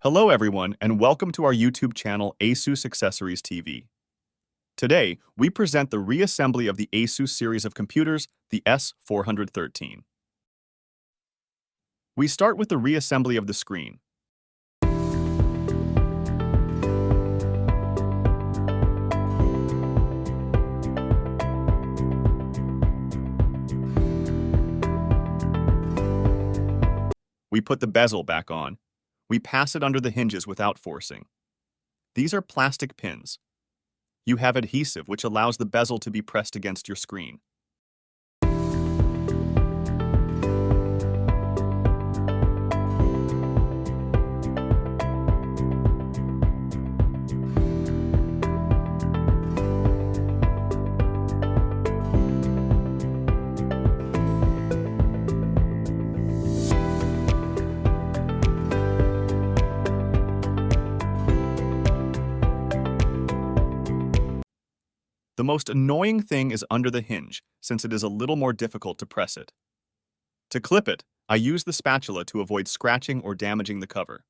Hello everyone and welcome to our YouTube channel Asus Accessories TV. Today, we present the reassembly of the Asus series of computers, the S413. We start with the reassembly of the screen. We put the bezel back on. We pass it under the hinges without forcing. These are plastic pins. You have adhesive which allows the bezel to be pressed against your screen. The most annoying thing is under the hinge, since it is a little more difficult to press it. To clip it, I use the spatula to avoid scratching or damaging the cover.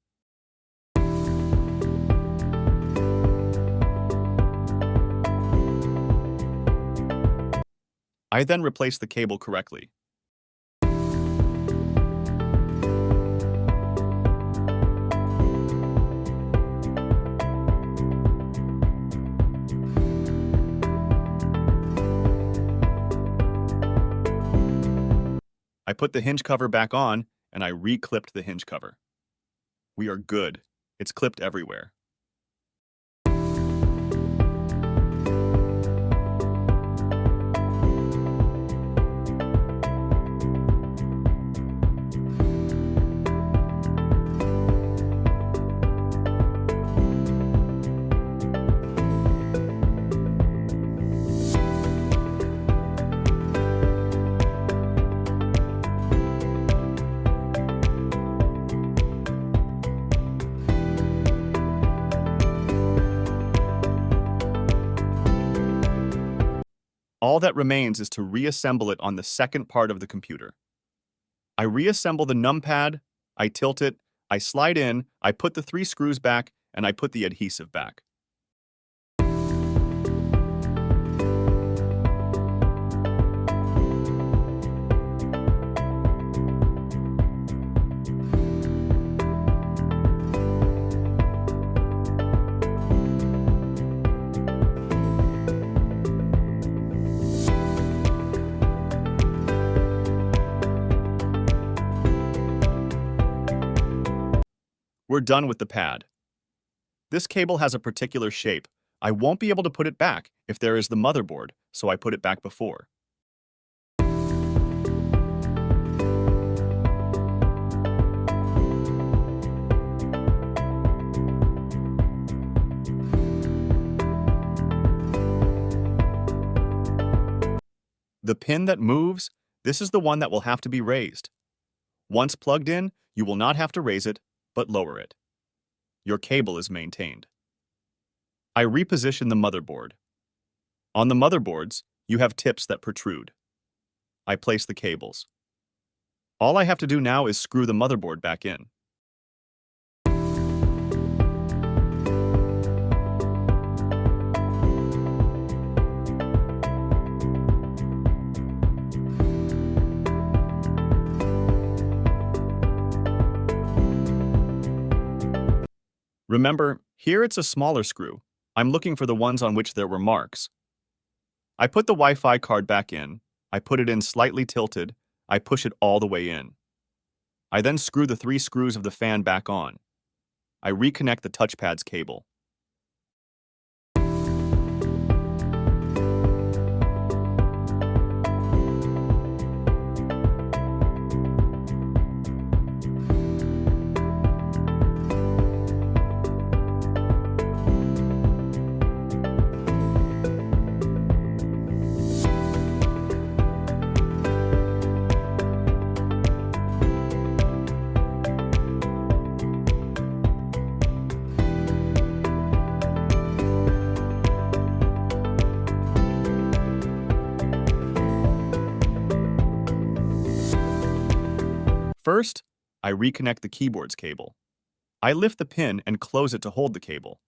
I then replace the cable correctly. I put the hinge cover back on, and I re-clipped the hinge cover. We are good. It's clipped everywhere. All that remains is to reassemble it on the second part of the computer. I reassemble the numpad, I tilt it, I slide in, I put the 3 screws back, and I put the adhesive back. We're done with the pad. This cable has a particular shape. I won't be able to put it back if there is the motherboard, so I put it back before. The pin that moves, this is the one that will have to be raised. Once plugged in, you will not have to raise it, but lower it. Your cable is maintained. I reposition the motherboard. On the motherboards, you have tips that protrude. I place the cables. All I have to do now is screw the motherboard back in. Remember, here it's a smaller screw. I'm looking for the ones on which there were marks. I put the Wi-Fi card back in. I put it in slightly tilted. I push it all the way in. I then screw the 3 screws of the fan back on. I reconnect the touchpad's cable. First, I reconnect the keyboard's cable. I lift the pin and close it to hold the cable.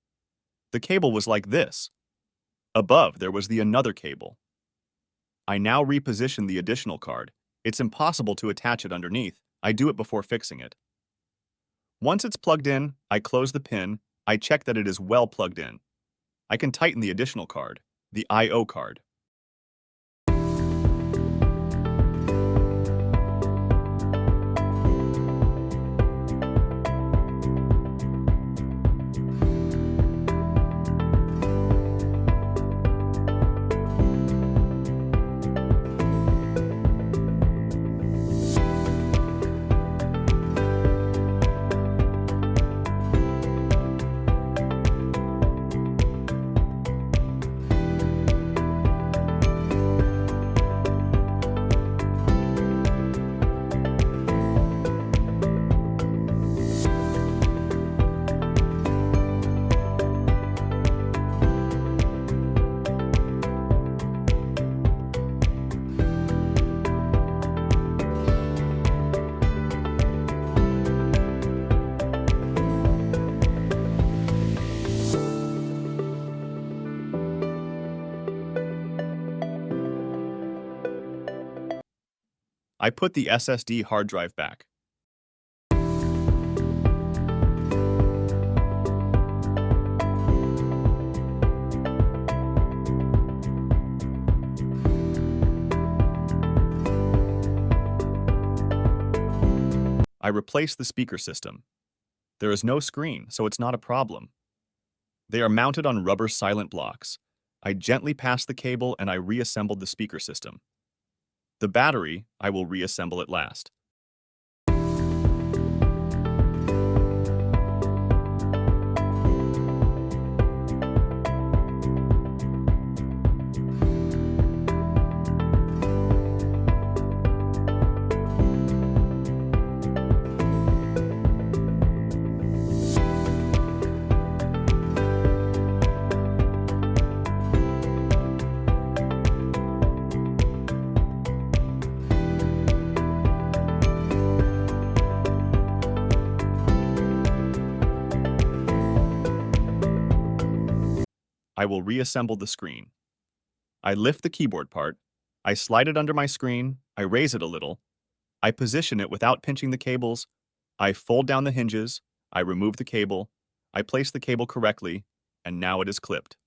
The cable was like this. Above, there was the another cable. I now reposition the additional card. It's impossible to attach it underneath. I do it before fixing it. Once it's plugged in, I close the pin. I check that it is well plugged in. I can tighten the additional card, the I/O card. I put the SSD hard drive back. I replace the speaker system. There is no screen, so it's not a problem. They are mounted on rubber silent blocks. I gently pass the cable and I reassembled the speaker system. The battery, I will reassemble it last. I will reassemble the screen. I lift the keyboard part, I slide it under my screen, I raise it a little, I position it without pinching the cables, I fold down the hinges, I remove the cable, I place the cable correctly, and now it is clipped.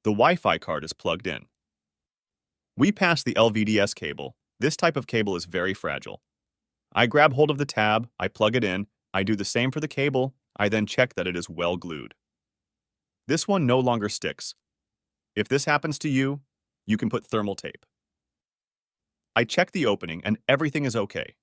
The Wi-Fi card is plugged in. We pass the LVDS cable. This type of cable is very fragile. I grab hold of the tab, I plug it in, I do the same for the cable, I then check that it is well glued. This one no longer sticks. If this happens to you, you can put thermal tape. I check the opening and everything is okay.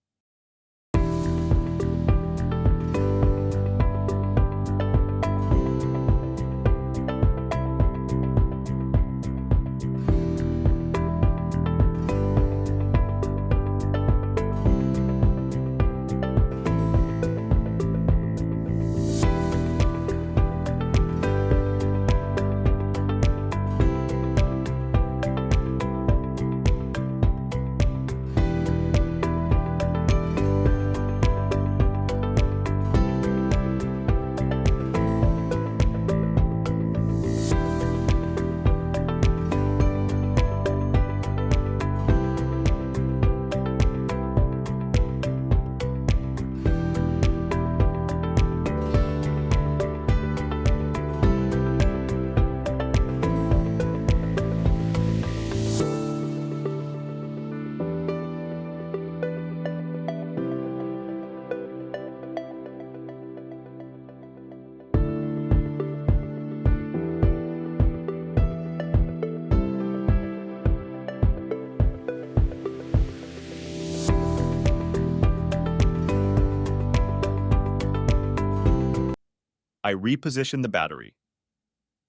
I reposition the battery.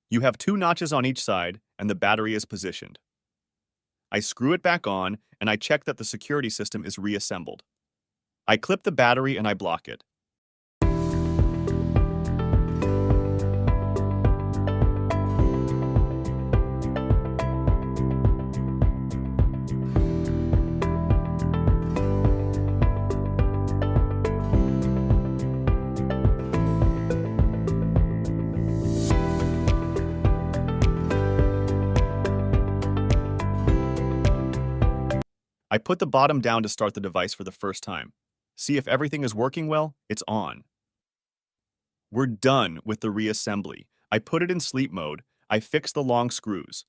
You have 2 notches on each side, and the battery is positioned. I screw it back on, and I check that the security system is reassembled. I clip the battery and I block it. I put the bottom down to start the device for the first time. See if everything is working well, it's on. We're done with the reassembly. I put it in sleep mode. I fix the long screws.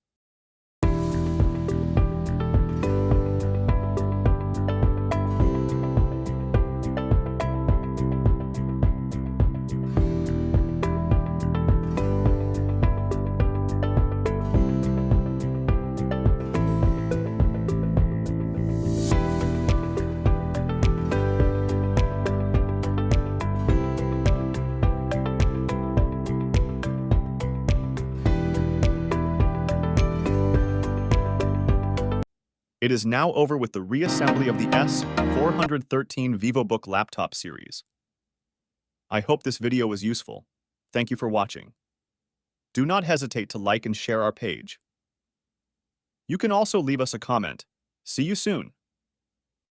It is now over with the reassembly of the S413 Vivobook laptop series. I hope this video was useful. Thank you for watching. Do not hesitate to like and share our page. You can also leave us a comment. See you soon.